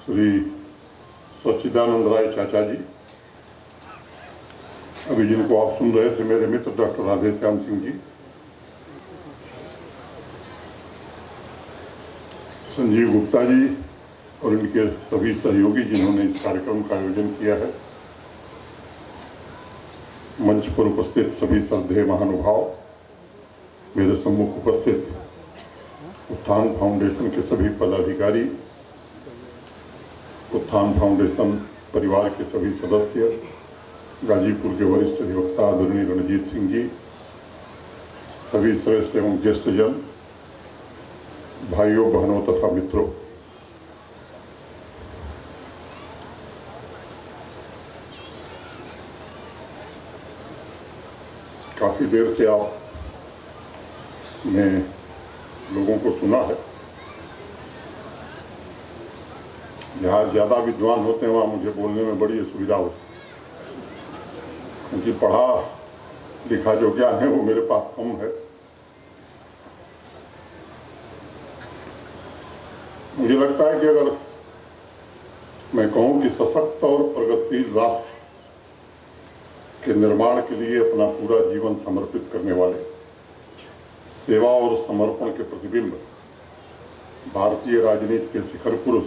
श्री सच्चिदानंद राय चाचा जी, अभी जिनको आप सुन रहे थे मेरे मित्र डॉक्टर राधेश्याम सिंह जी, संजीव गुप्ता जी और इनके सभी सहयोगी जिन्होंने इस कार्यक्रम का आयोजन किया है, मंच पर उपस्थित सभी श्रद्धेय महानुभाव, मेरे सम्मुख उपस्थित उत्थान फाउंडेशन के सभी पदाधिकारी, उत्थान फाउंडेशन परिवार के सभी सदस्य, गाजीपुर के वरिष्ठ अधिवक्ता आदरणीय रणजीत सिंह जी, सभी श्रेष्ठ एवं ज्येष्ठ जन, भाइयों बहनों तथा मित्रों, काफी देर से आपने लोगों को सुना है। जहाँ ज्यादा विद्वान होते हैं वहाँ मुझे बोलने में बड़ी असुविधा होती है, क्योंकि पढ़ा लिखा जो ज्ञान है वो मेरे पास कम है। मुझे लगता है कि अगर मैं कहूँ कि सशक्त और प्रगतिशील राष्ट्र के निर्माण के लिए अपना पूरा जीवन समर्पित करने वाले, सेवा और समर्पण के प्रतिबिंब भारतीय राजनीति के शिखर पुरुष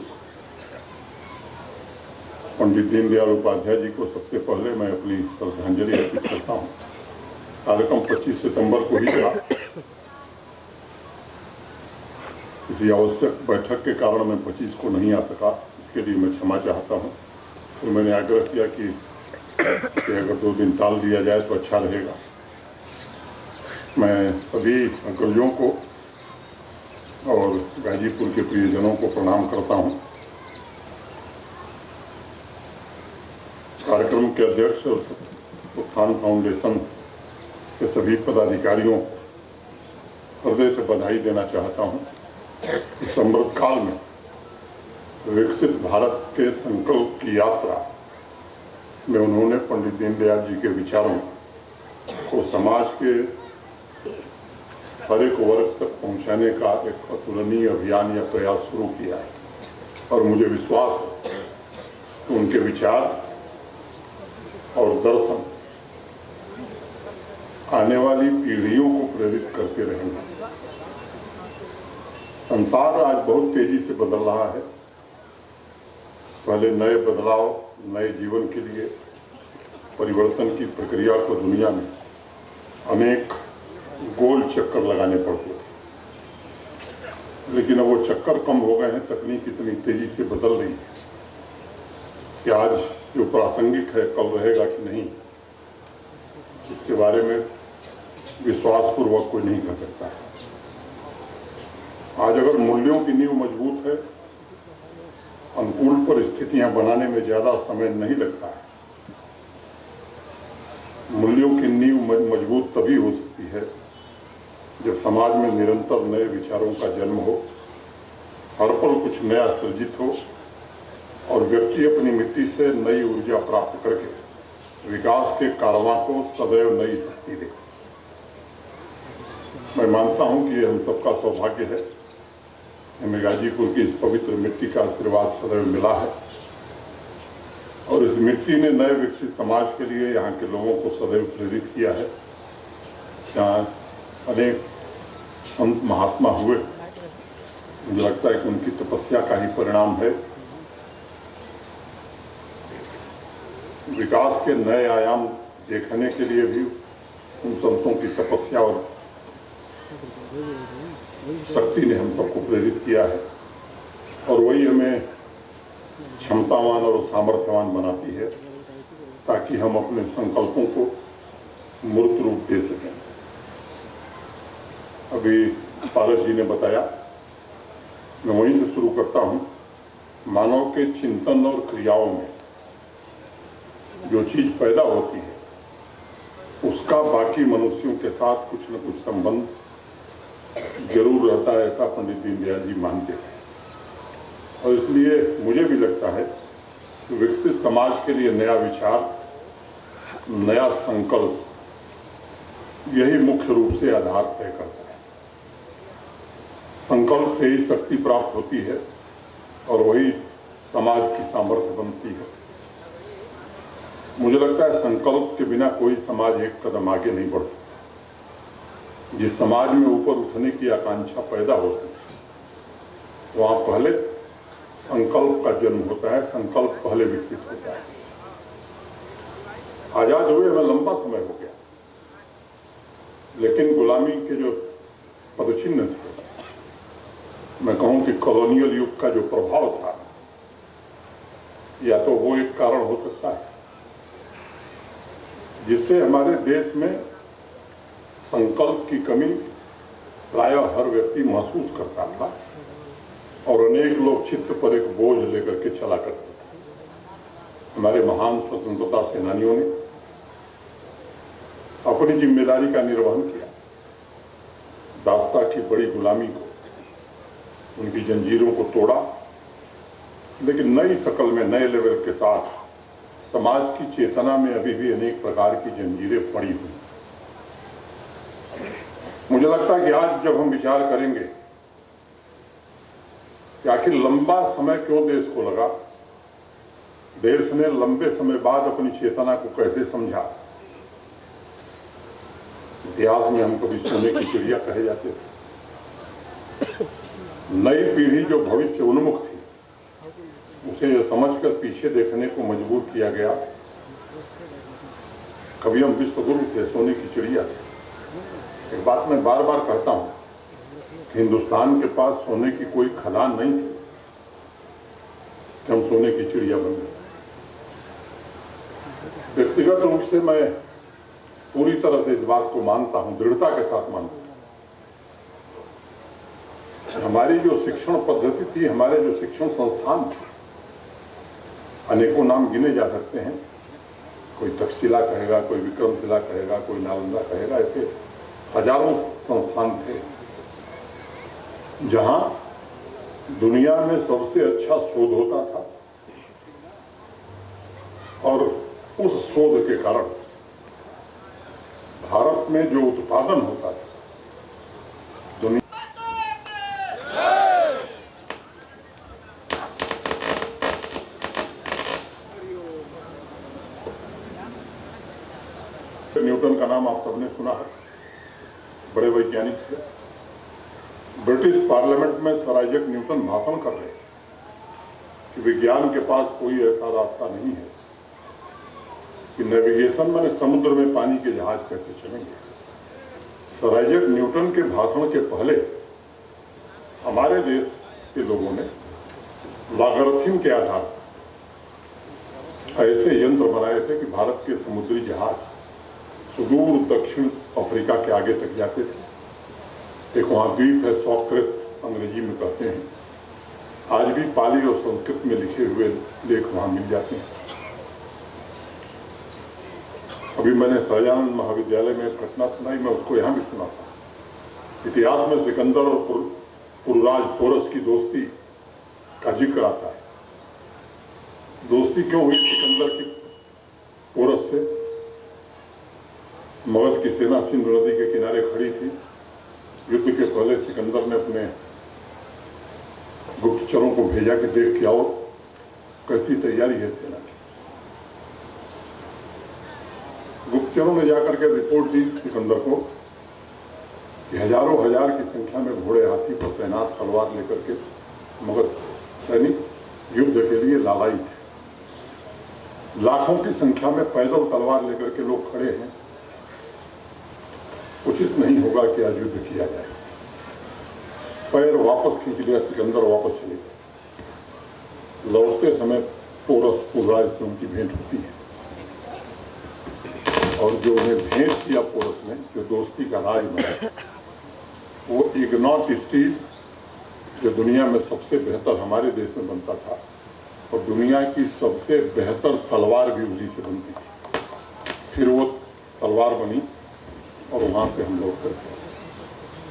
पंडित दीनदयाल उपाध्याय जी को सबसे पहले मैं अपनी श्रद्धांजलि अर्पित करता हूँ। कार्यक्रम 25 सितंबर को ही था। किसी आवश्यक बैठक के कारण मैं 25 को नहीं आ सका, इसके लिए मैं क्षमा चाहता हूँ। फिर मैंने आग्रह किया कि अगर 2 दिन टाल दिया जाए तो अच्छा रहेगा। मैं सभी अग्रजों को और गाजीपुर के प्रियजनों को प्रणाम करता हूँ। कार्यक्रम के अध्यक्ष और उत्थान फाउंडेशन के सभी पदाधिकारियों को हृदय से बधाई देना चाहता हूँ। इस अमृत काल में विकसित भारत के संकल्प की यात्रा में उन्होंने पंडित दीनदयाल जी के विचारों को समाज के हर एक वर्ग तक पहुंचाने का एक अतुलनीय अभियान या प्रयास शुरू किया है, और मुझे विश्वास है कि उनके विचार और दर्शन आने वाली पीढ़ियों को प्रेरित करते रहेंगे। संसार आज बहुत तेजी से बदल रहा है। पहले नए बदलाव, नए जीवन के लिए परिवर्तन की प्रक्रिया को दुनिया में अनेक गोल चक्कर लगाने पड़ते थे, लेकिन अब वो चक्कर कम हो गए हैं। तकनीक इतनी तेजी से बदल रही है कि आज जो प्रासंगिक है कल रहेगा कि नहीं, इसके बारे में विश्वासपूर्वक कोई नहीं कह सकता है। आज अगर मूल्यों की नींव मजबूत है, अनुकूल परिस्थितियां बनाने में ज्यादा समय नहीं लगता है। मूल्यों की नींव मजबूत तभी हो सकती है जब समाज में निरंतर नए विचारों का जन्म हो, हर पल कुछ नया सृजित हो और व्यक्ति अपनी मिट्टी से नई ऊर्जा प्राप्त करके विकास के कारवां को सदैव नई शक्ति दे। मैं मानता हूं कि ये हम सबका सौभाग्य है। हमें गाजीपुर की इस पवित्र मिट्टी का आशीर्वाद सदैव मिला है, और इस मिट्टी ने नए विकसित समाज के लिए यहाँ के लोगों को सदैव प्रेरित किया है। यहाँ अनेक संत महात्मा हुए, मुझे लगता है कि उनकी तपस्या का ही परिणाम है। विकास के नए आयाम देखने के लिए भी उन संतों की तपस्या और शक्ति ने हम सबको प्रेरित किया है, और वही हमें क्षमतावान और सामर्थ्यवान बनाती है ताकि हम अपने संकल्पों को मूर्त रूप दे सकें। अभी पारस जी ने बताया, मैं वहीं से शुरू करता हूं। मानव के चिंतन और क्रियाओं में जो चीज पैदा होती है उसका बाकी मनुष्यों के साथ कुछ न कुछ संबंध जरूर रहता है, ऐसा पंडित दीनदयाल जी मानते हैं। और इसलिए मुझे भी लगता है कि विकसित समाज के लिए नया विचार, नया संकल्प, यही मुख्य रूप से आधार तय करता है। संकल्प से ही शक्ति प्राप्त होती है और वही समाज की सामर्थ्य बनती है। मुझे लगता है संकल्प के बिना कोई समाज एक कदम आगे नहीं बढ़ सकता। जिस समाज में ऊपर उठने की आकांक्षा पैदा होती है वहां पहले संकल्प का जन्म होता है, संकल्प पहले विकसित होता है। आजाद हुए हमें लंबा समय हो गया, लेकिन गुलामी के जो पदचिन्ह थे, मैं कहूं कि कॉलोनियल युग का जो प्रभाव था, या तो वो एक कारण हो सकता है जिससे हमारे देश में संकल्प की कमी प्रायः हर व्यक्ति महसूस करता था और अनेक लोग चित्त पर एक बोझ लेकर के चला करते थे। हमारे महान स्वतंत्रता सेनानियों ने अपनी जिम्मेदारी का निर्वहन किया, दास्ता की बड़ी गुलामी को, उनकी जंजीरों को तोड़ा, लेकिन नई शक्ल में नए लेवल के साथ समाज की चेतना में अभी भी अनेक प्रकार की जंजीरें पड़ी हुई। मुझे लगता है कि आज जब हम विचार करेंगे कि आखिर लंबा समय क्यों देश को लगा, देश ने लंबे समय बाद अपनी चेतना को कैसे समझा। इतिहास में हम कभी सोने की चिड़िया कहे जाते थे। नई पीढ़ी जो भविष्य उन्मुख थी उसे यह समझकर पीछे देखने को मजबूर किया गया, कभी हम विश्वगुरु थे, सोने की चिड़िया थे। एक बात मैं बार बार कहता हूं, हिंदुस्तान के पास सोने की कोई खदान नहीं थी कि हम सोने की चिड़िया बन गए। व्यक्तिगत रूप से मैं पूरी तरह से इस बात को मानता हूं, दृढ़ता के साथ मानता हूं। हमारी जो शिक्षण पद्धति थी, हमारे जो शिक्षण संस्थान थे, अनेकों नाम गिने जा सकते हैं। कोई तक्षशिला कहेगा, कोई विक्रमशिला कहेगा, कोई नालंदा कहेगा, ऐसे हजारों संस्थान थे जहां दुनिया में सबसे अच्छा शोध होता था और उस शोध के कारण भारत में जो उत्पादन होता था, न्यूटन का नाम आप सबने सुना है, बड़े वैज्ञानिक थे। ब्रिटिश पार्लियामेंट में सर आइजैक न्यूटन भाषण कर रहे कि विज्ञान के पास कोई ऐसा रास्ता नहीं है कि नेविगेशन में समुद्र में पानी के जहाज कैसे चलेंगे। सर आइजैक न्यूटन के भाषण के पहले हमारे देश के लोगों ने लॉगरिथम के आधार पर ऐसे यंत्र बनाए थे कि भारत के समुद्री जहाज सुदूर दक्षिण अफ्रीका के आगे तक जाते थे। एक वहां द्वीप है, सॉक्रेत अंग्रेजी में कहते हैं। आज भी पाली और संस्कृत में लिखे हुए लेख वहां मिल जाते हैं। अभी मैंने सहजानंद महाविद्यालय में एक घटना सुनाई, मैं उसको यहां भी सुनाता। इतिहास में सिकंदर और पुरुराज पोरस की दोस्ती का जिक्र आता है। दोस्ती क्यों हुई सिकंदर की पोरस से? मगध की सेना सिंधु नदी के किनारे खड़ी थी। युद्ध के पहले सिकंदर ने अपने गुप्तचरों को भेजा कि देख के आओ कैसी तैयारी है सेना की। गुप्तचरों ने जाकर के रिपोर्ट दी सिकंदर को कि हजारों हजार की संख्या में घोड़े हाथी पर तैनात तलवार लेकर के मगध सैनिक युद्ध के लिए लालाई थे। लाखों की संख्या में पैदल तलवार लेकर के लोग खड़े हैं। उचित नहीं होगा कि आज युद्ध किया जाए। पैर वापस खींच लिया, सिकंदर वापस चले गए। लौटते समय पोरस पुरराज से उनकी भेंट होती है और जो उन्हें भेंट किया पोरस ने, जो दोस्ती का राज बना, वो इग्नॉट स्टील जो दुनिया में सबसे बेहतर हमारे देश में बनता था और दुनिया की सबसे बेहतर तलवार भी उसी से बनती थी। फिर वो तलवार बनी और वहां से हम लोग करते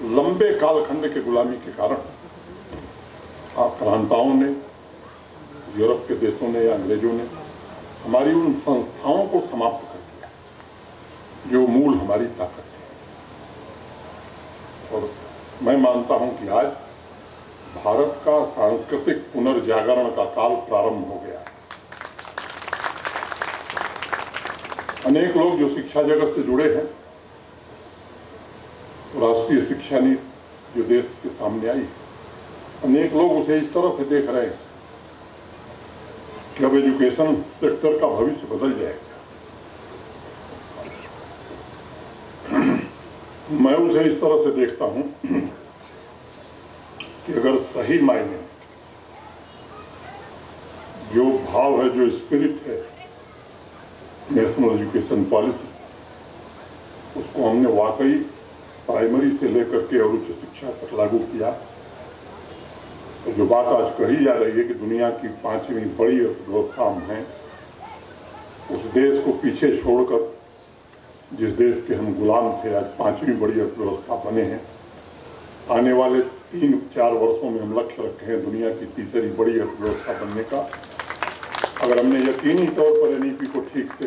लंबे कालखंड के गुलामी के कारण आक्रांताओं ने, यूरोप के देशों ने या अंग्रेजों ने हमारी उन संस्थाओं को समाप्त कर दिया जो मूल हमारी ताकत थी। और मैं मानता हूं कि आज भारत का सांस्कृतिक पुनर्जागरण का काल प्रारंभ हो गया। अनेक लोग जो शिक्षा जगत से जुड़े हैं, राष्ट्रीय शिक्षा नीति जो देश के सामने आई, अनेक लोग उसे इस तरह से देख रहे हैं कि अब एजुकेशन सेक्टर का भविष्य बदल जाएगा। मैं उसे इस तरह से देखता हूं कि अगर सही मायने जो भाव है, जो स्पिरिट है नेशनल एजुकेशन पॉलिसी, उसको हमने वाकई प्राइमरी से लेकर के और उच्च शिक्षा तक लागू किया, तो जो बात आज कही जा रही है कि दुनिया की 5वीं बड़ी अर्थव्यवस्था हम हैं, उस देश को पीछे छोड़कर जिस देश के हम गुलाम थे, आज 5वीं बड़ी अर्थव्यवस्था बने हैं। आने वाले 3-4 वर्षों में हम लक्ष्य रखे हैं दुनिया की तीसरी बड़ी अर्थव्यवस्था बनने का। अगर हमने यकीनी तौर पर एनईपी को ठीक से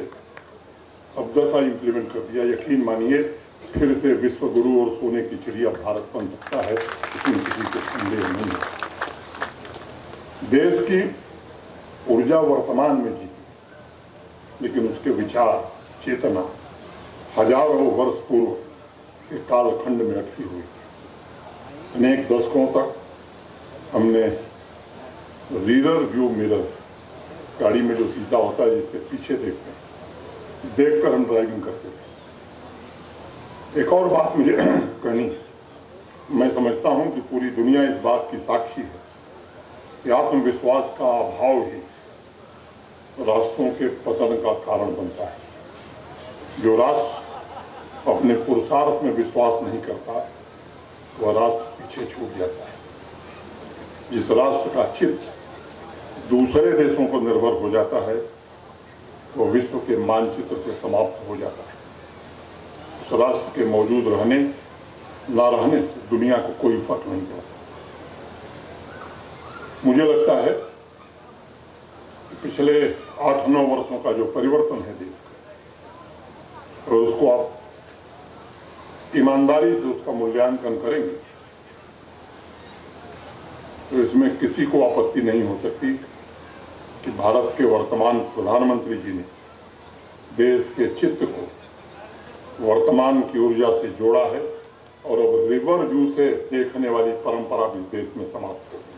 शब्दशः इंप्लीमेंट कर दिया, यकीन मानिए फिर से विश्व गुरु और सोने की चिड़िया भारत बन सकता है, इसमें किसी को संदेह नहीं है। देश की ऊर्जा वर्तमान में जीती, लेकिन उसके विचार, चेतना हजारों वर्ष पूर्व के कालखंड में अटकी हुई। अनेक दशकों तक हमने रीयर व्यू मिरर, गाड़ी में जो शीशा होता है जिससे पीछे देखते हैं, देखकर हम ड्राइविंग करते थे। एक और बात मुझे कहनी है, मैं समझता हूं कि पूरी दुनिया इस बात की साक्षी है कि आत्मविश्वास का अभाव ही राष्ट्रों के पतन का कारण बनता है। जो राष्ट्र अपने पुरुषार्थ में विश्वास नहीं करता, वह राष्ट्र पीछे छूट जाता है। जिस राष्ट्र का चित्त दूसरे देशों पर निर्भर हो जाता है, वह विश्व के मानचित्र से समाप्त हो जाता है। उस राष्ट्र के मौजूद रहने ना रहने से दुनिया को कोई फर्क नहीं पड़ता। मुझे लगता है कि पिछले 8-9 वर्षों का जो परिवर्तन है देश का, और उसको आप ईमानदारी से उसका मूल्यांकन करेंगे तो इसमें किसी को आपत्ति नहीं हो सकती कि भारत के वर्तमान प्रधानमंत्री जी ने देश के चित्त को वर्तमान की ऊर्जा से जोड़ा है, और अब रिवर व्यू से देखने वाली परंपरा भी देश में समाप्त हो गई।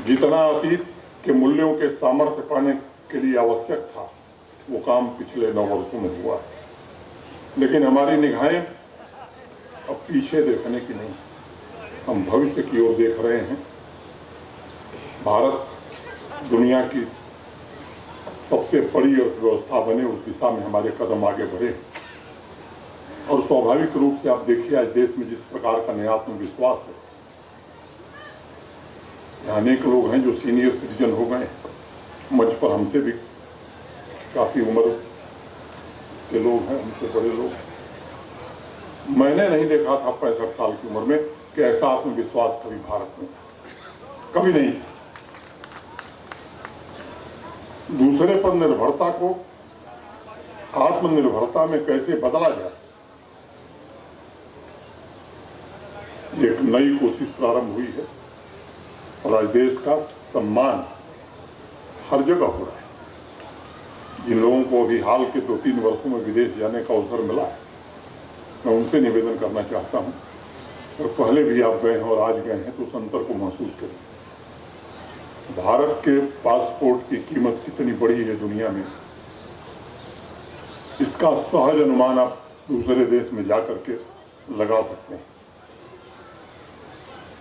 जितना अतीत के मूल्यों के सामर्थ्य पाने के लिए आवश्यक था, वो काम पिछले 9 वर्षों में हुआ है, लेकिन हमारी निगाहें अब पीछे देखने की नहीं, हम भविष्य की ओर देख रहे हैं। भारत दुनिया की सबसे बड़ी अर्थव्यवस्था बने, उस दिशा में हमारे कदम आगे बढ़े। और स्वाभाविक रूप से आप देखिए आज देश में जिस प्रकार का नया आत्मविश्वास है, अनेक लोग हैं जो सीनियर सिटीजन हो गए, मंच पर हमसे भी काफी उम्र के लोग हैं, उनसे बड़े लोग। मैंने नहीं देखा था 65 साल की उम्र में कि ऐसा आत्मविश्वास कभी भारत में था, कभी नहीं था। दूसरे पर निर्भरता को आत्मनिर्भरता में कैसे बदला जाए, एक नई कोशिश प्रारंभ हुई है, और आज देश का सम्मान हर जगह हो रहा है। जिन लोगों को अभी हाल के 2-3 वर्षों में विदेश जाने का अवसर मिला है, मैं उनसे निवेदन करना चाहता हूं, और पहले भी आप गए हैं और आज गए हैं तो उस अंतर को महसूस करें। भारत के पासपोर्ट की कीमत कितनी बड़ी है दुनिया में, इसका सहज अनुमान आप दूसरे देश में जाकर के लगा सकते हैं।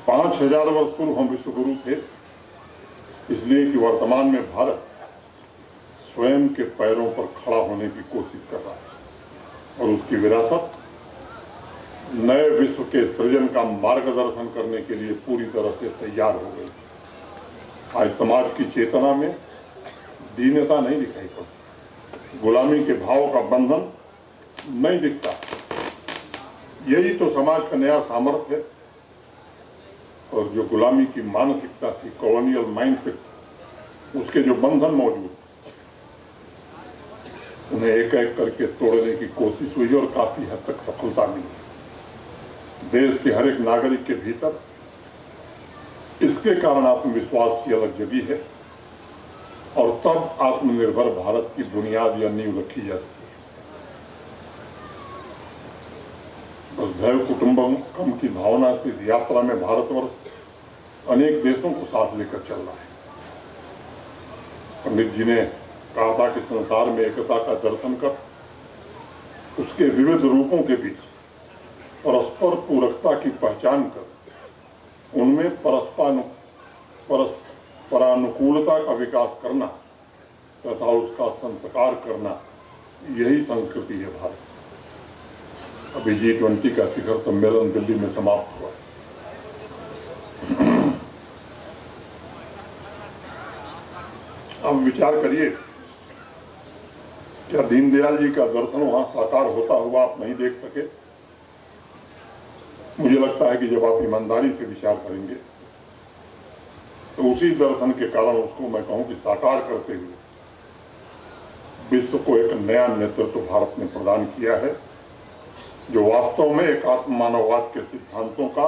5000 वर्ष पूर्व हम विश्वगुरु थे, इसलिए कि वर्तमान में भारत स्वयं के पैरों पर खड़ा होने की कोशिश कर रहा है, और उसकी विरासत नए विश्व के सृजन का मार्गदर्शन करने के लिए पूरी तरह से तैयार हो गई। आज समाज की चेतना में दीनता नहीं दिखाई पड़ती, गुलामी के भाव का बंधन नहीं दिखता। यही तो समाज का नया सामर्थ्य है, और जो गुलामी की मानसिकता थी, कॉलोनियल माइंडसेट, उसके जो बंधन मौजूद, उन्हें एक एक करके तोड़ने की कोशिश हुई और काफी हद तक सफलता मिली। देश के हर एक नागरिक के भीतर इसके कारण आत्मविश्वास की अलग जगी है और तब आत्मनिर्भर भारत की बुनियाद या नींव रखी जा सकती है। वसुधैव कुटुंबकम की भावना से इस यात्रा में भारतवर्ष अनेक देशों को साथ लेकर चल रहा है। पंडित जी ने कहा था कि संसार में एकता का दर्शन कर उसके विविध रूपों के बीच परस्पर पूरकता की पहचान कर उनमें परस्परानुकूलता का विकास करना तथा उसका संस्कार करना, यही संस्कृति है भारत। अभी G20 का शिखर सम्मेलन दिल्ली में समाप्त हुआ। अब विचार करिए, क्या दीनदयाल जी का दर्शन वहां साकार होता हुआ आप नहीं देख सके? मुझे लगता है कि जब आप ईमानदारी से विचार करेंगे तो उसी दर्शन के कारण उसको मैं कहूं कि साकार करते हुए विश्व को एक नया नेतृत्व भारत ने प्रदान किया है, जो वास्तव में एक आत्म मानववाद के सिद्धांतों का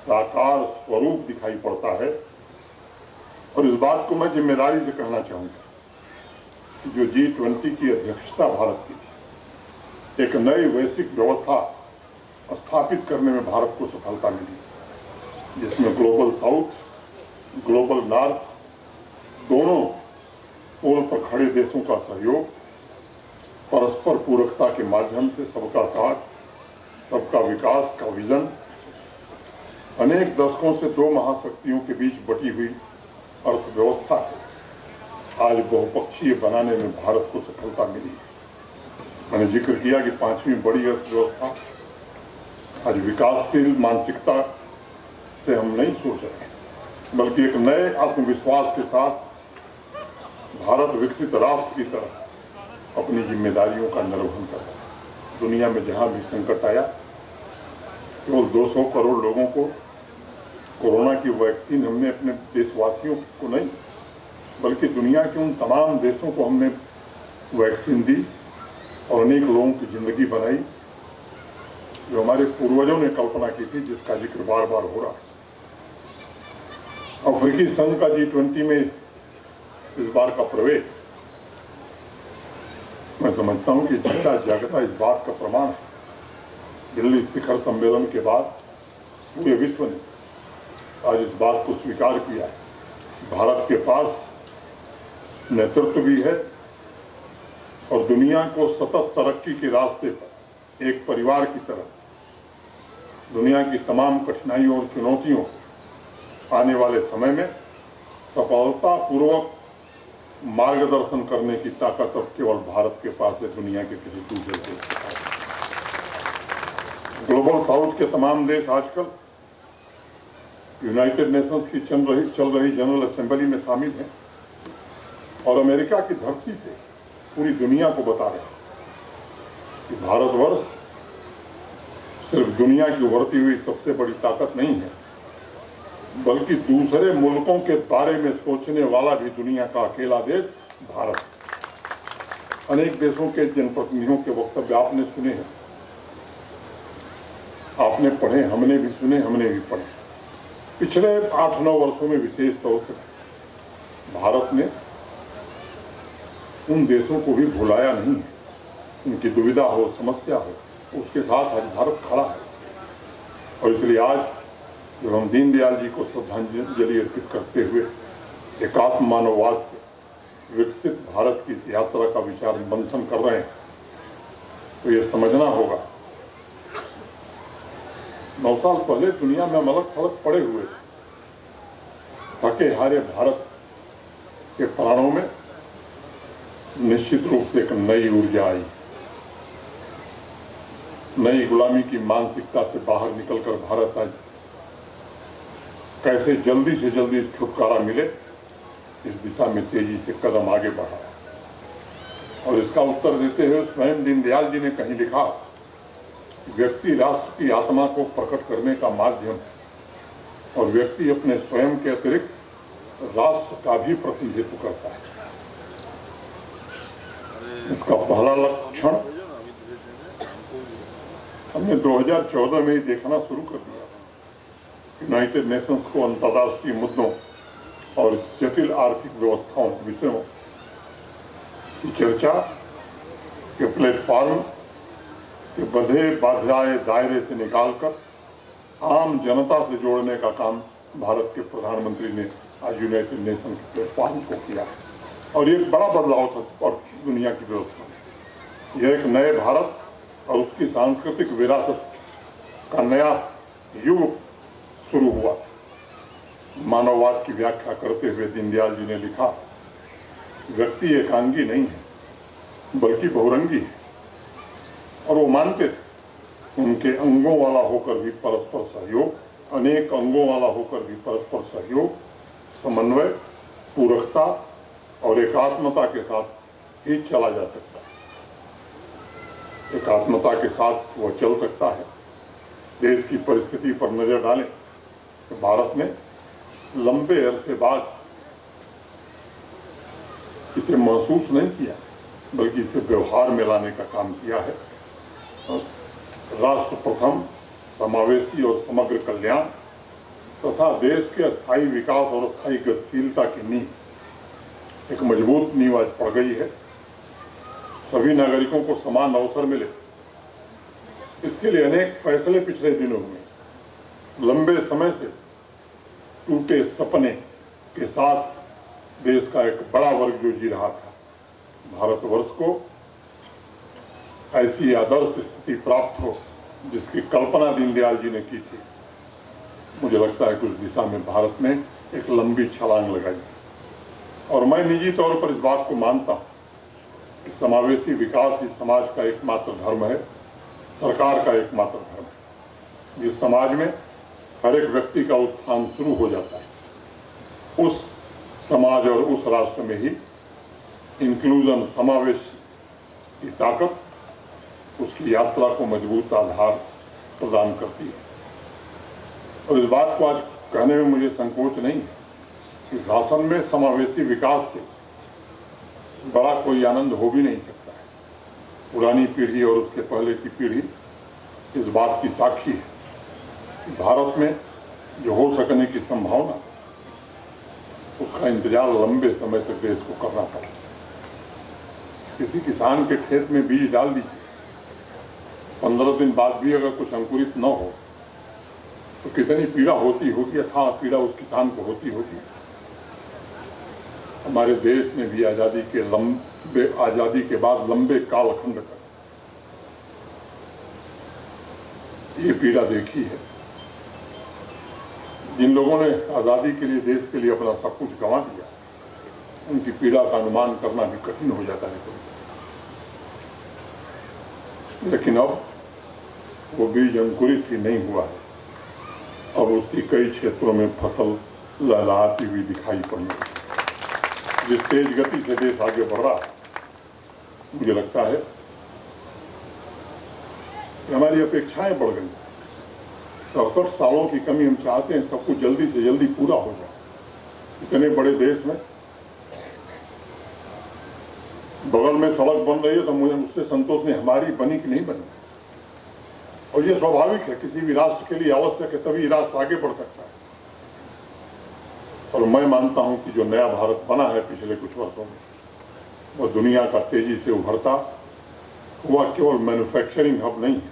साकार स्वरूप दिखाई पड़ता है। और इस बात को मैं जिम्मेदारी से कहना चाहूंगा कि जो G20 की अध्यक्षता भारत की थी, एक नई वैश्विक व्यवस्था स्थापित करने में भारत को सफलता मिली, जिसमें ग्लोबल साउथ, ग्लोबल नॉर्थ दोनों पोल पर खड़े देशों का सहयोग, परस्पर पूरकता के माध्यम से सबका साथ, सबका विकास का विजन, अनेक दशकों से दो महाशक्तियों के बीच बटी हुई अर्थव्यवस्था आज बहुपक्षीय बनाने में भारत को सफलता मिली। मैंने जिक्र किया कि 5वीं बड़ी अर्थव्यवस्था आज विकासशील मानसिकता से हम नहीं सोच रहे, बल्कि एक नए आत्मविश्वास के साथ भारत विकसित राष्ट्र की तरह अपनी जिम्मेदारियों का निर्वहन कर रहा है। दुनिया में जहां भी संकट आया, केवल 200 करोड़ लोगों को कोरोना की वैक्सीन हमने अपने देशवासियों को नहीं, बल्कि दुनिया के उन तमाम देशों को हमने वैक्सीन दी और अनेक लोगों की जिंदगी बनाई, जो हमारे पूर्वजों ने कल्पना की थी, जिसका जिक्र बार बार हो रहा है। अफ्रीकी संघ का G20 में इस बार का प्रवेश, मैं समझता हूं कि जीता जागता इस बात का प्रमाण है। दिल्ली शिखर सम्मेलन के बाद पूरे विश्व ने आज इस बात को स्वीकार किया है, भारत के पास नेतृत्व भी है और दुनिया को सतत तरक्की के रास्ते पर एक परिवार की तरह दुनिया की तमाम कठिनाइयों और चुनौतियों आने वाले समय में सफलतापूर्वक मार्गदर्शन करने की ताकत अब केवल भारत के पास है, दुनिया के किसी दूसरे देश के पास। ग्लोबल साउथ के तमाम देश आजकल यूनाइटेड नेशंस की चल रही जनरल असेंबली में शामिल हैं और अमेरिका की धरती से पूरी दुनिया को बता रहे हैं कि भारतवर्ष सिर्फ दुनिया की उभरती हुई सबसे बड़ी ताकत नहीं है, बल्कि दूसरे मुल्कों के बारे में सोचने वाला भी दुनिया का अकेला देश भारत। अनेक देशों के जनप्रतिनिधियों के वक्तव्य आपने सुने हैं, आपने पढ़े, हमने भी सुने, हमने भी पढ़े। पिछले 8-9 वर्षों में विशेष तौर से भारत ने उन देशों को भी भुलाया नहीं है। उनकी दुविधा हो, समस्या हो, उसके साथ आज भारत खड़ा है। और इसलिए आज जब हम दीनदयाल जी को श्रद्धांजलि अर्पित करते हुए एकात्म मानववाद से विकसित भारत की इस यात्रा का विचार मंथन कर रहे हैं, तो ये समझना होगा 9 साल पहले दुनिया में हम अलग थलग पड़े हुए थे। थके हारे भारत के प्राणों में निश्चित रूप से एक नई ऊर्जा आई। नई गुलामी की मानसिकता से बाहर निकलकर भारत आज कैसे जल्दी से जल्दी छुटकारा मिले, इस दिशा में तेजी से कदम आगे बढ़ा। और इसका उत्तर देते हुए स्वयं दीनदयाल जी ने कहीं लिखा, व्यक्ति राष्ट्र की आत्मा को प्रकट करने का माध्यम है और व्यक्ति अपने स्वयं के अतिरिक्त राष्ट्र का भी प्रतिनिधित्व करता है। इसका पहला लक्षण हमने 2014 में ही देखना शुरू कर दिया यूनाइटेड नेशंस को अंतर्राष्ट्रीय मुद्दों और जटिल आर्थिक व्यवस्थाओं विषयों की चर्चा के प्लेटफॉर्म के बंधे बाधाए दायरे से निकालकर आम जनता से जोड़ने का काम भारत के प्रधानमंत्री ने आज यूनाइटेड नेशन के प्लेटफॉर्म को किया और ये एक बड़ा बदलाव था और दुनिया की व्यवस्था में। यह एक नए भारत और उसकी सांस्कृतिक विरासत का नया युग शुरू हुआ। मानववाद की व्याख्या करते हुए दीनदयाल जी ने लिखा, व्यक्ति एकांगी नहीं है बल्कि बहुरंगी है। और वो मानते थे उनके अंगों वाला होकर भी परस्पर सहयोग, अनेक अंगों वाला होकर भी परस्पर सहयोग, समन्वय, पूरकता और एकात्मता के साथ ही चला जा सकता है। एकात्मता के साथ वह चल सकता है। देश की परिस्थिति पर नजर डालें तो भारत ने लंबे अरसे बाद इसे महसूस नहीं किया बल्कि इसे व्यवहार में लाने का काम किया है। राष्ट्र प्रथम, समावेशी और समग्र कल्याण तथा देश के स्थायी विकास और स्थायी गतिशीलता की नींव, एक मजबूत नींव आज पड़ गई है। सभी नागरिकों को समान अवसर मिले, इसके लिए अनेक फैसले पिछले दिनों में लंबे समय से टूटे सपने के साथ देश का एक बड़ा वर्ग जो जी रहा था। भारतवर्ष को ऐसी आदर्श स्थिति प्राप्त हो जिसकी कल्पना दीनदयाल जी ने की थी। मुझे लगता है कि उस दिशा में भारत ने एक लंबी छलांग लगाई और मैं निजी तौर पर इस बात को मानता हूं कि समावेशी विकास ही समाज का एकमात्र धर्म है, सरकार का एकमात्र धर्म है। जिस समाज में हर एक व्यक्ति का उत्थान शुरू हो जाता है, उस समाज और उस राष्ट्र में ही इंक्लूजन, समावेश की ताकत उसकी यात्रा को मजबूत आधार प्रदान करती है। और इस बात को आज कहने में मुझे संकोच नहीं है कि शासन में समावेशी विकास से बड़ा कोई आनंद हो भी नहीं सकता है। पुरानी पीढ़ी और उसके पहले की पीढ़ी इस बात की साक्षी है कि भारत में जो हो सकने की संभावना, उसका इंतजार लंबे समय तक देश को करना पड़ा। किसी किसान के खेत में बीज डाल दीजिए, 15 दिन बाद भी अगर कुछ अंकुरित न हो तो कितनी पीड़ा होती होगी, अथाह पीड़ा उस किसान को होती होगी। हमारे देश ने भी आजादी के बाद लंबे कालखंड तक ये पीड़ा देखी है। जिन लोगों ने आजादी के लिए, देश के लिए अपना सब कुछ गंवा दिया, उनकी पीड़ा का अनुमान करना भी कठिन हो जाता है। लेकिन अब वो बीज अंकुरित ही नहीं हुआ है। अब उसकी कई क्षेत्रों में फसल लहलहाती हुई दिखाई पड़नी है। जिस तेज गति से देश आगे बढ़ रहा है, मुझे लगता है कि हमारी अपेक्षाएं बढ़ गई। 67 सालों की कमी हम चाहते हैं सब कुछ जल्दी से जल्दी पूरा हो जाए। इतने बड़े देश में बगल में सड़क बन रही है तो मुझे उससे संतोष नहीं, हमारी बनी कि नहीं बनी। और ये स्वाभाविक है, किसी भी राष्ट्र के लिए आवश्यक है, तभी राष्ट्र आगे बढ़ सकता है। और मैं मानता हूं कि जो नया भारत बना है पिछले कुछ वर्षों में, वह दुनिया का तेजी से उभरता हुआ केवल मैन्युफैक्चरिंग हब नहीं है,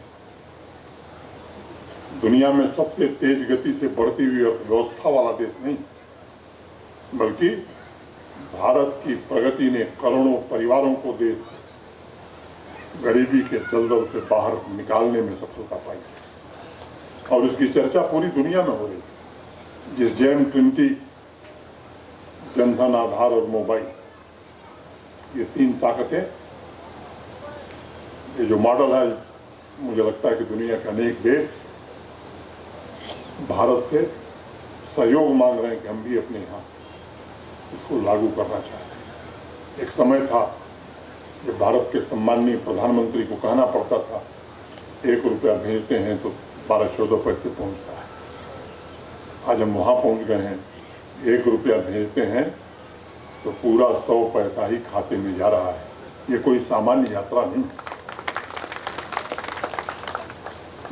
दुनिया में सबसे तेज गति से बढ़ती हुई अर्थव्यवस्था वाला देश नहीं, बल्कि भारत की प्रगति ने करोड़ों परिवारों को देश गरीबी के दलदल से बाहर निकालने में सफलता पाई और इसकी चर्चा पूरी दुनिया में हो रही है। जिस G20, जनधन, आधार और मोबाइल, ये 3 ताकतें, ये जो मॉडल है, मुझे लगता है कि दुनिया के अनेक देश भारत से सहयोग मांग रहे हैं कि हम भी अपने यहाँ इसको लागू करना चाहते हैं। एक समय था जब भारत के सम्माननीय प्रधानमंत्री को कहना पड़ता था 1 रुपया भेजते हैं तो 12-14 पैसे पहुंचता है। आज हम वहां पहुंच गए हैं, 1 रुपया भेजते हैं तो पूरा 100 पैसा ही खाते में जा रहा है। ये कोई सामान्य यात्रा नहीं।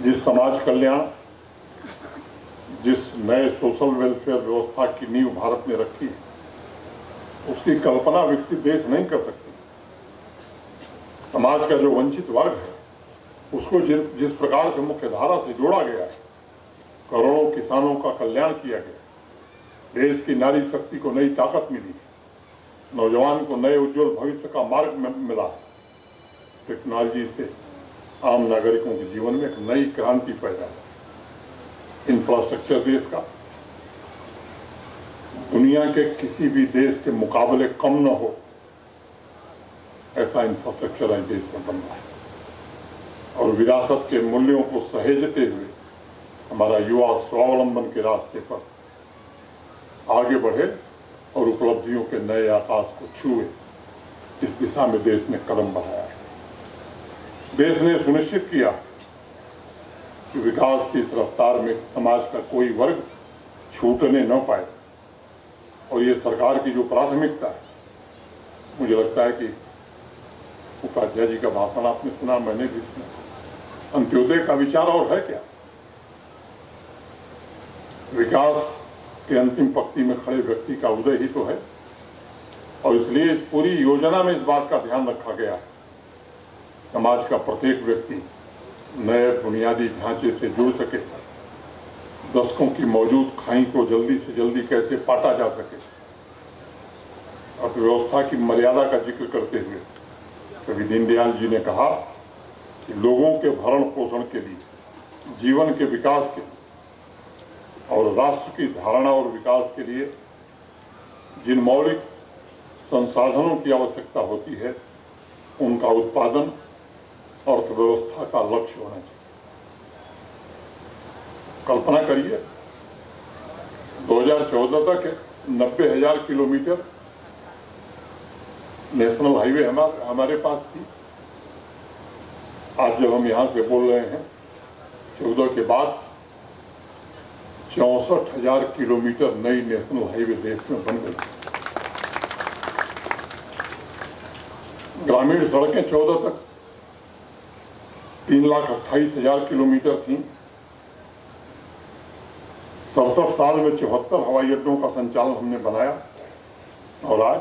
जिस समाज कल्याण, जिस नए सोशल वेलफेयर व्यवस्था की नींव भारत ने रखी है, उसकी कल्पना विकसित देश नहीं कर सकते। समाज का जो वंचित वर्ग है उसको जिस प्रकार से मुख्य धारा से जोड़ा गया है, करोड़ों किसानों का कल्याण किया गया, देश की नारी शक्ति को नई ताकत मिली, नौजवान को नए उज्जवल भविष्य का मार्ग मिला है। टेक्नोलॉजी से आम नागरिकों के जीवन में एक नई क्रांति पैदा है। इंफ्रास्ट्रक्चर देश का दुनिया के किसी भी देश के मुकाबले कम न हो, ऐसा इंफ्रास्ट्रक्चर आज देश में बन रहा है। और विरासत के मूल्यों को सहेजते हुए हमारा युवा स्वावलंबन के रास्ते पर आगे बढ़े और उपलब्धियों के नए आकाश को छुए, इस दिशा में देश ने कदम बढ़ाया है। देश ने सुनिश्चित किया कि विकास की इस रफ्तार में समाज का कोई वर्ग छूटने न पाए, और ये सरकार की जो प्राथमिकता है, मुझे लगता है कि उपाध्याय जी का भाषण आपने सुना, मैंने भी सुना। अंत्योदय का विचार और है क्या? विकास के अंतिम पंक्ति में खड़े व्यक्ति का उदय ही तो है, और इसलिए इस पूरी योजना में इस बात का ध्यान रखा गया, समाज का प्रत्येक व्यक्ति नए बुनियादी ढांचे से जुड़ सके, दशकों की मौजूद खाई को जल्दी से जल्दी कैसे पाटा जा सके। अर्थव्यवस्था की मर्यादा का जिक्र करते हुए कवि दीनदयाल जी ने कहा कि लोगों के भरण पोषण के लिए, जीवन के विकास के लिए और राष्ट्र की धारणा और विकास के लिए जिन मौलिक संसाधनों की आवश्यकता होती है, उनका उत्पादन अर्थव्यवस्था का लक्ष्य होना चाहिए। कल्पना करिए, 2014 तक 90,000 किलोमीटर नेशनल हाईवे हमारे पास थी। आज जब हम यहां से बोल रहे हैं, 14 के बाद 64,000 किलोमीटर नई नेशनल हाईवे देश में बन गई। ग्रामीण सड़कें 14 तक 3,28,000 किलोमीटर थी। 67 साल में 74 हवाई अड्डों का संचालन हमने बनाया, और आज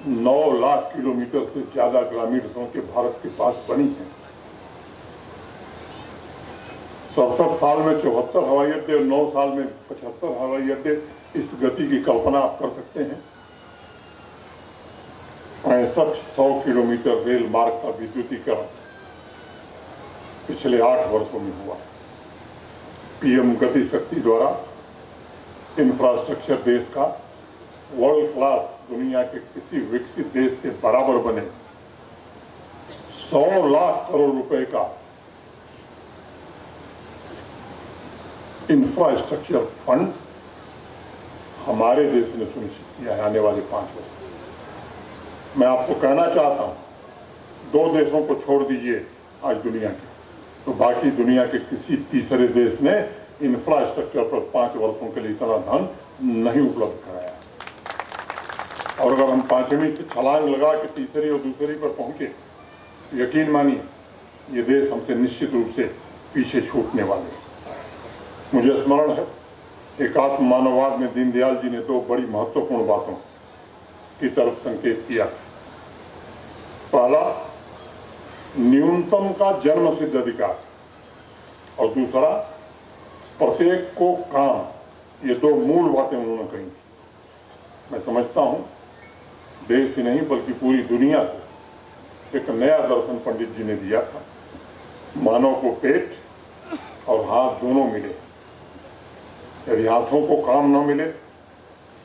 9 लाख किलोमीटर से ज्यादा ग्रामीण सड़कें भारत के पास बनी हैं। 67 साल में 74 हवाई अड्डे और 9 साल में 75 हवाई अड्डे, इस गति की कल्पना आप कर सकते हैं। 6500 किलोमीटर रेल मार्ग का विद्युतीकरण पिछले 8 वर्षों में हुआ। पीएम गति शक्ति द्वारा इंफ्रास्ट्रक्चर देश का वर्ल्ड क्लास, दुनिया के किसी विकसित देश के बराबर बने। 100 लाख करोड़ रुपए का इंफ्रास्ट्रक्चर फंड हमारे देश ने सुनिश्चित किया है आने वाले 5 वर्ष। मैं आपको कहना चाहता हूं, 2 देशों को छोड़ दीजिए आज दुनिया के, तो बाकी दुनिया के किसी तीसरे देश ने इंफ्रास्ट्रक्चर पर 5 वर्षों के लिए इतना धन नहीं उपलब्ध कराया। और अगर हम 5वीं से छलांग लगा के तीसरी और दूसरी पर पहुंचे, यकीन मानिए ये देश हमसे निश्चित रूप से पीछे छूटने वाले हैं। मुझे स्मरण है, एकात्म मानववाद में दीनदयाल जी ने 2 बड़ी महत्वपूर्ण बातों की तरफ संकेत किया। पहला, न्यूनतम का जन्म सिद्ध अधिकार, और दूसरा, प्रत्येक को काम। ये 2 मूल बातें उन्होंने कही थी। मैं समझता हूं देश ही नहीं बल्कि पूरी दुनिया को एक नया दर्शन पंडित जी ने दिया था। मानव को पेट और हाथ दोनों मिले। यदि हाथों को काम न मिले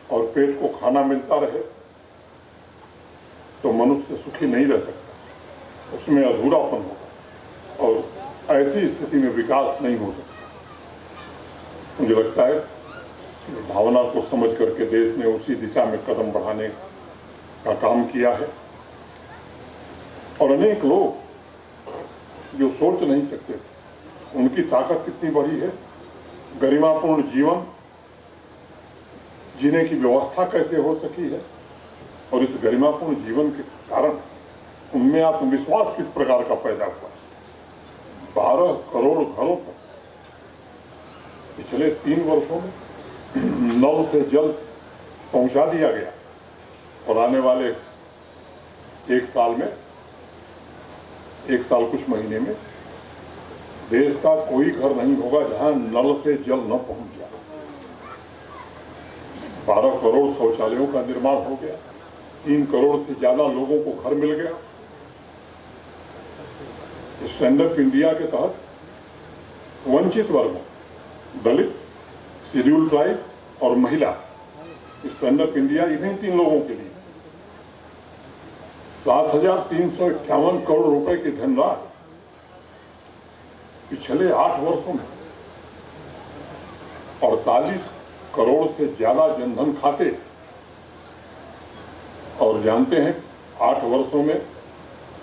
और पेट को खाना मिलता रहे तो मनुष्य सुखी नहीं रह सकता, उसमें अधूरापन होगा और ऐसी स्थिति में विकास नहीं हो सकता। मुझे लगता है कि भावना को समझ करके देश ने उसी दिशा में कदम बढ़ाने का काम किया है। और अनेक लोग जो सोच नहीं सकते, उनकी ताकत कितनी बड़ी है। गरिमापूर्ण जीवन जीने की व्यवस्था कैसे हो सकी है, और इस गरिमापूर्ण जीवन के कारण उनमें आत्मविश्वास किस प्रकार का पैदा हुआ। 12 करोड़ घरों पर पिछले 3 वर्षों में नल से जल पहुंचा दिया गया और आने वाले 1 साल में, 1 साल कुछ महीने में देश का कोई घर नहीं होगा जहां नल से जल न पहुंच जाए। 12 करोड़ शौचालयों का निर्माण हो गया, 3 करोड़ से ज्यादा लोगों को घर मिल गया। स्टैंड अप इंडिया के तहत वंचित वर्गों, दलित, शेड्यूल ट्राइब और महिला, स्टैंड अप इंडिया इन्हीं 3 लोगों के लिए 7,351 करोड़ रुपए की धनराशि पिछले 8 वर्षों में, 48 करोड़ से ज्यादा जनधन खाते। और जानते हैं 8 वर्षों में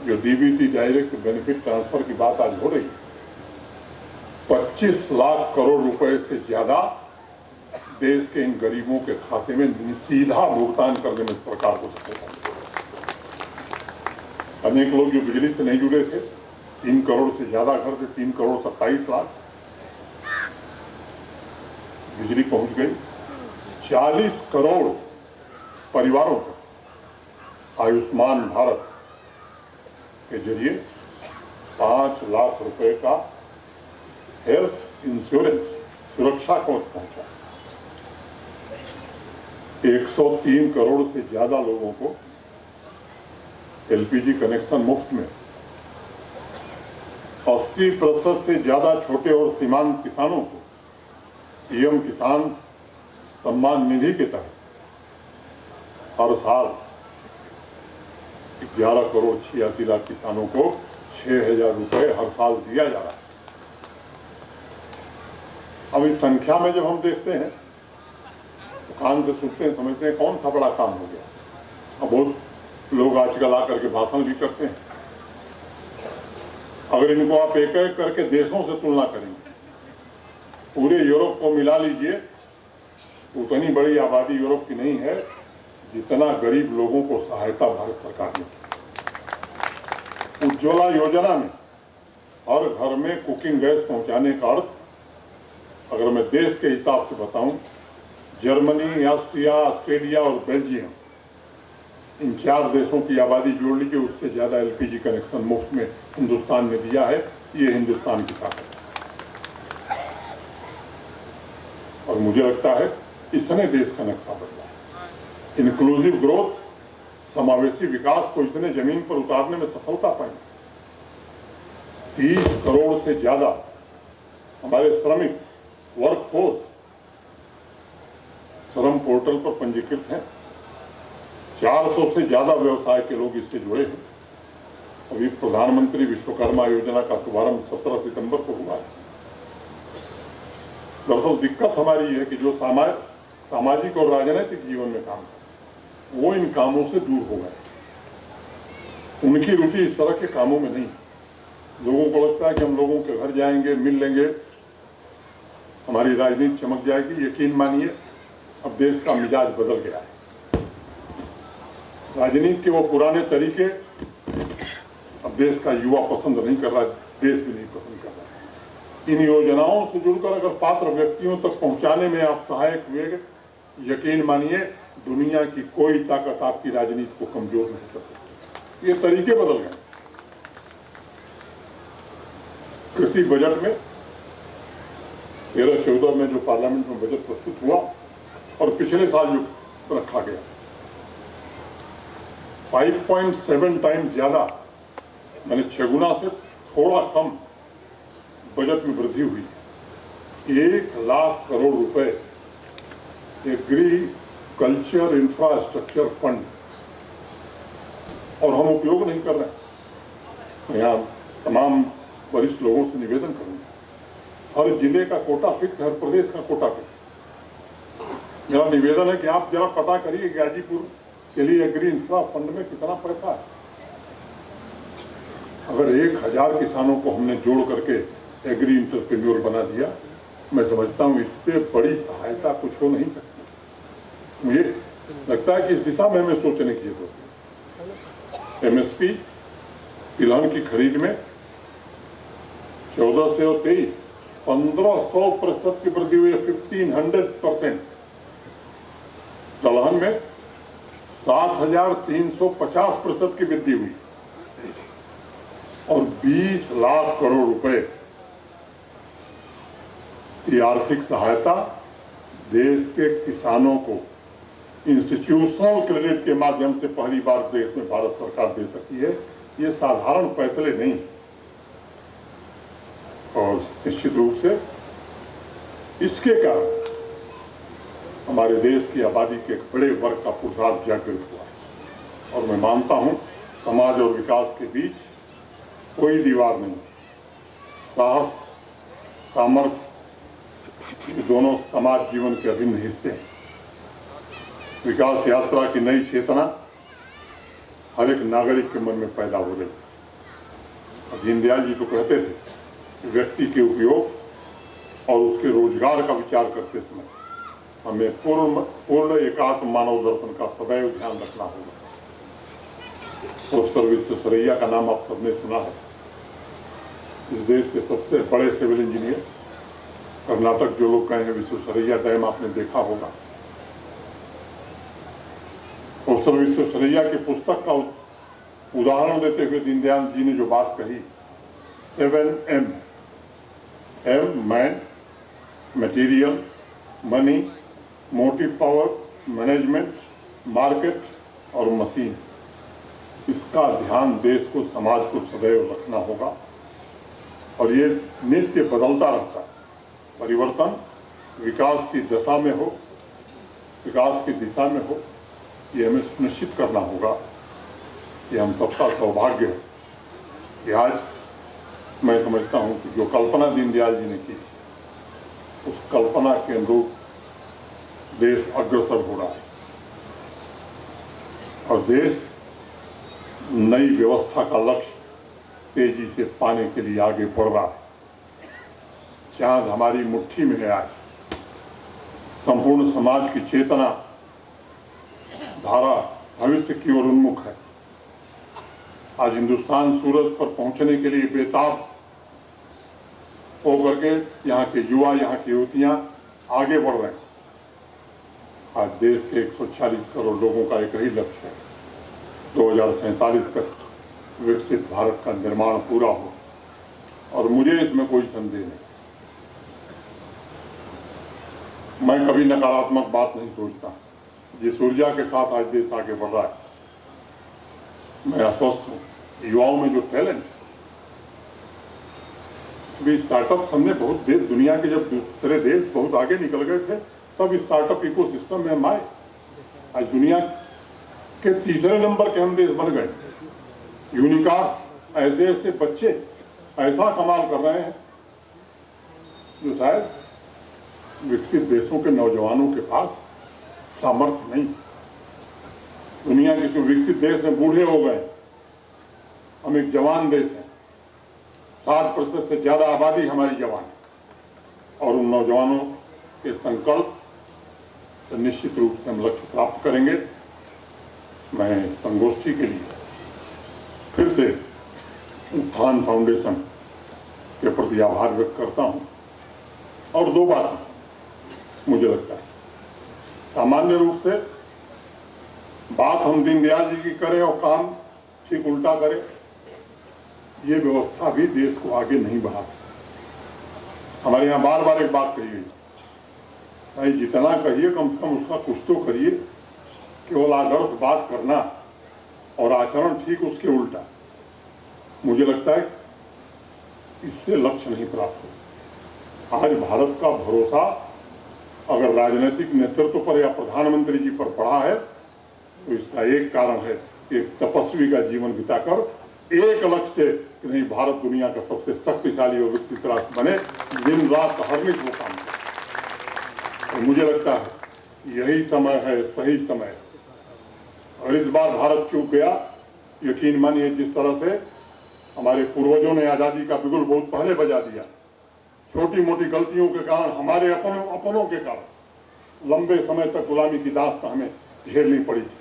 जो डीबीटी डायरेक्ट बेनिफिट ट्रांसफर की बात आज हो रही है, 25 लाख करोड़ रुपए से ज्यादा देश के इन गरीबों के खाते में सीधा भुगतान करने में सरकार को सफलता मिली। अनेक लोग जो बिजली से नहीं जुड़े थे, 3 करोड़ से ज्यादा घर थे, 3 करोड़ 27 लाख बिजली पहुंच गई। 40 करोड़ परिवारों को आयुष्मान भारत के जरिए 5 लाख रुपए का हेल्थ इंश्योरेंस सुरक्षा कोष पहुंचा। 103 करोड़ से ज्यादा लोगों को एलपीजी कनेक्शन मुफ्त में। 80% से ज्यादा छोटे और सीमांत किसानों को पीएम किसान सम्मान निधि के तहत हर साल 11 करोड़ 86 लाख किसानों को 6,000 रुपए हर साल दिया जा रहा है। अब इस संख्या में जब हम देखते हैं तो कान से सुनते हैं, समझते हैं कौन सा बड़ा काम हो गया। अब बहुत लोग आजकल आकर के भाषण भी करते हैं। अगर इनको आप एक एक करके देशों से तुलना करेंगे, पूरे यूरोप को मिला लीजिए, उतनी बड़ी आबादी यूरोप की नहीं है जितना गरीब लोगों को सहायता भारत सरकार ने की। उज्ज्वला योजना में हर घर में कुकिंग गैस पहुंचाने का अर्थ, अगर मैं देश के हिसाब से बताऊं, जर्मनी, ऑस्ट्रिया, ऑस्ट्रेलिया और बेल्जियम, इन 4 देशों की आबादी जोड़ लीजिए, उससे ज्यादा एलपीजी कनेक्शन मुफ्त में हिंदुस्तान ने दिया है। ये हिंदुस्तान की ताकत है और मुझे लगता है इसने देश का नक्शा बदला है। इंक्लूसिव ग्रोथ, समावेशी विकास को इसने जमीन पर उतारने में सफलता पाई। 30 करोड़ से ज्यादा हमारे श्रमिक वर्कफोर्स श्रम पोर्टल पर पंजीकृत हैं। 400 से ज्यादा व्यवसाय के लोग इससे जुड़े हैं। अभी प्रधानमंत्री विश्वकर्मा योजना का शुभारंभ 17 सितंबर को हुआ है। दरअसल दिक्कत हमारी है कि जो सामाजिक और राजनीतिक जीवन में काम है वो इन कामों से दूर हो गए। उनकी रुचि इस तरह के कामों में नहीं। लोगों को लगता है कि हम लोगों के घर जाएंगे, मिल लेंगे, हमारी राजनीति चमक जाएगी। यकीन मानिए अब देश का मिजाज बदल गया है। राजनीति के वो पुराने तरीके अब देश का युवा पसंद नहीं कर रहा है, देश भी नहीं पसंद कर रहा है। इन योजनाओं से जुड़कर अगर पात्र व्यक्तियों तक पहुंचाने में आप सहायक हुए, यकीन मानिए दुनिया की कोई ताकत आपकी राजनीति को कमजोर नहीं कर सकती। ये तरीके बदल गए। कृषि बजट में 13-14 में जो पार्लियामेंट में बजट प्रस्तुत हुआ और पिछले साल जो रखा गया, 5.7 टाइम ज्यादा, मैंने 6 गुना से थोड़ा कम बजट में वृद्धि हुई। 1 लाख करोड़ रुपए एग्रीकल्चर इंफ्रास्ट्रक्चर फंड, और हम उपयोग नहीं कर रहे हैं। यहाँ तमाम वरिष्ठ लोगों से निवेदन करूंगा, हर जिले का कोटा फिक्स, हर प्रदेश का कोटा फिक्स। मेरा निवेदन है कि आप जरा पता करिए गाजीपुर के लिए एग्री इंफ्रा फंड में कितना पैसा है। अगर 1000 किसानों को हमने जोड़ करके एग्री इंटरप्रेन्योर बना दिया, मैं समझता हूं इससे बड़ी सहायता कुछ हो नहीं सकती। मुझे लगता है कि इस दिशा में हमें सोचने की जरूरत है। एमएसपी तिलहन की खरीद में 14 से और 23 1500% की वृद्धि हुई है, 1500%। दलहन में 7350% की वृद्धि हुई और 20 लाख करोड़ रुपए की आर्थिक सहायता देश के किसानों को इंस्टीट्यूशनल क्रेडिट के माध्यम से पहली बार देश में भारत सरकार दे सकी है। ये साधारण फैसले नहीं और निश्चित रूप से इसके कारण हमारे देश की आबादी के एक बड़े वर्ग का पुरुषार्थ जागृत हुआ है और मैं मानता हूं समाज और विकास के बीच कोई दीवार नहीं। साहस, सामर्थ्य, ये दोनों समाज जीवन के अभिन्न हिस्से हैं। विकास यात्रा की नई चेतना हर एक नागरिक के मन में पैदा हो रही। दीनदयाल जी तो कहते थे कि व्यक्ति के उपयोग और उसके रोजगार का विचार करते समय हमें पूर्ण एकात्म मानव दर्शन का सदैव ध्यान रखना होगा। प्रोफेसर विश्वेश्वरैया का नाम आप सबने सुना है। इस देश के सबसे बड़े सिविल इंजीनियर, कर्नाटक जो लोग गए हैं विश्वेश्वरैया डैम आपने देखा होगा। प्रोफेसर विश्वेश्वरैया की पुस्तक का उदाहरण देते हुए दीनदयाल जी ने जो बात कही, 7M, M man, material, money, motive power, management, market और मशीन, इसका ध्यान देश को, समाज को सदैव रखना होगा और ये नित्य बदलता रहता है। परिवर्तन विकास की दशा में हो, विकास की दिशा में हो, ये हमें सुनिश्चित करना होगा। ये हम सबका सौभाग्य है कि आज मैं समझता हूं कि जो कल्पना दीनदयाल जी ने की, उस कल्पना के अनुरूप देश अग्रसर हो रहा है और देश नई व्यवस्था का लक्ष्य तेजी से पाने के लिए आगे बढ़ रहा है। चांद हमारी मुट्ठी में है। आज संपूर्ण समाज की चेतना धारा भविष्य की ओर उन्मुख है। आज हिंदुस्तान सूरज पर पहुंचने के लिए बेताब होकर के यहाँ के युवा, यहाँ की युवतियां आगे बढ़ रहे हैं। आज देश के 140 करोड़ लोगों का एक ही लक्ष्य है, 2047 तक विकसित भारत का निर्माण पूरा हो और मुझे इसमें कोई संदेह नहीं। मैं कभी नकारात्मक बात नहीं सोचता। जिस ऊर्जा के साथ आज देश आगे बढ़ रहा है, मैं आश्वस्त हूं। युवाओं में जो टैलेंट है, भी स्टार्टअप हमने बहुत देश, दुनिया के जब दूसरे देश बहुत आगे निकल गए थे तब स्टार्टअप इकोसिस्टम में हम आए। आज दुनिया के तीसरे नंबर के हम देश बन गए। यूनिकॉर्न, ऐसे ऐसे बच्चे ऐसा कमाल कर रहे हैं जो शायद विकसित देशों के नौजवानों के पास सामर्थ्य नहीं। दुनिया के जो विकसित देश हैं बूढ़े हो गए, हम एक जवान देश हैं। 60% से ज्यादा आबादी हमारी जवान है और उन नौजवानों के संकल्प से निश्चित रूप से हम लक्ष्य प्राप्त करेंगे। मैं संगोष्ठी के लिए फिर से उत्थान फाउंडेशन के प्रति आभार व्यक्त करता हूं और दो बात मुझे लगता है, सामान्य रूप से बात हम दीनदयाल जी की करें और काम ठीक उल्टा करें, ये व्यवस्था भी देश को आगे नहीं बढ़ा सकती। हमारे यहाँ बार बार एक बात कही गई, भाई जितना कहिए कम से कम उसका कुछ तो करिए। केवल आदर्श बात करना और आचरण ठीक उसके उल्टा, मुझे लगता है इससे लक्ष्य नहीं प्राप्त हो। आज भारत का भरोसा अगर राजनीतिक नेतृत्व पर या प्रधानमंत्री जी पर पड़ा है तो इसका एक कारण है, एक तपस्वी का जीवन बिताकर एक लक्ष्य से कि नहीं भारत दुनिया का सबसे शक्तिशाली और विकसित राष्ट्र बने, दिन रात हरनिश वो काम करे। और मुझे लगता है यही समय है, सही समय। और इस बार भारत चूक गया। यकीन मानिए जिस तरह से हमारे पूर्वजों ने आजादी का बिगुल बहुत पहले बजा दिया, छोटी मोटी गलतियों के कारण, हमारे अपनों के कारण लंबे समय तक गुलामी की दास्तां हमें झेलनी पड़ी थी।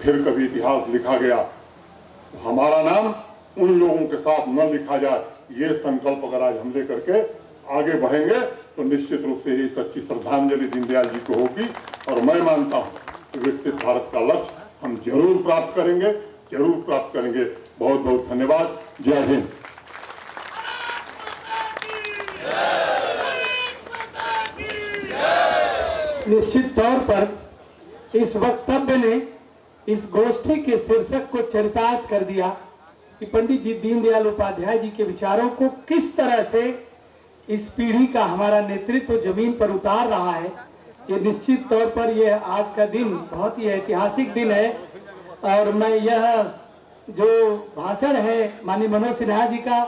फिर कभी इतिहास लिखा गया तो हमारा नाम उन लोगों के साथ न लिखा जाए, ये संकल्प अगर आज हम लेकर के आगे बढ़ेंगे तो निश्चित रूप से ही सच्ची श्रद्धांजलि दीनदयाल जी को होगी। और मैं मानता हूं कि विकसित भारत का लक्ष्य हम जरूर प्राप्त करेंगे, जरूर प्राप्त करेंगे। बहुत बहुत धन्यवाद। जय हिंद। निश्चित तौर पर इस वक्तव्य ने इस गोष्ठी के शीर्षक को चरितार्थ कर दिया कि पंडित जी दीनदयाल उपाध्याय जी के विचारों को किस तरह से इस पीढ़ी का हमारा नेतृत्व जमीन पर उतार रहा है। ये निश्चित तौर पर यह आज का दिन बहुत ही ऐतिहासिक दिन है। और मैं यह जो भाषण है माननीय मनोज सिन्हा जी का,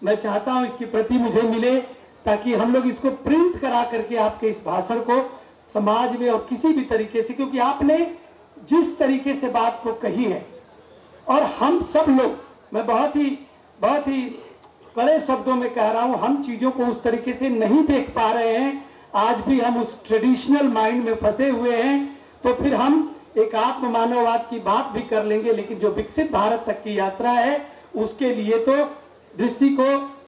मैं चाहता हूं इसकी प्रति मुझे मिले ताकि हम लोग इसको प्रिंट करा करके आपके इस भाषण को समाज में और किसी भी तरीके से, क्योंकि आपने जिस तरीके से बात को कही है और हम सब लोग, मैं बहुत ही कड़े शब्दों में कह रहा हूं, हम चीजों को उस तरीके से नहीं देख पा रहे हैं। आज भी हम उस ट्रेडिशनल माइंड में फंसे हुए हैं। तो फिर हम एक आत्म मानववाद की बात भी कर लेंगे, लेकिन जो विकसित भारत तक की यात्रा है उसके लिए तो दृष्टि को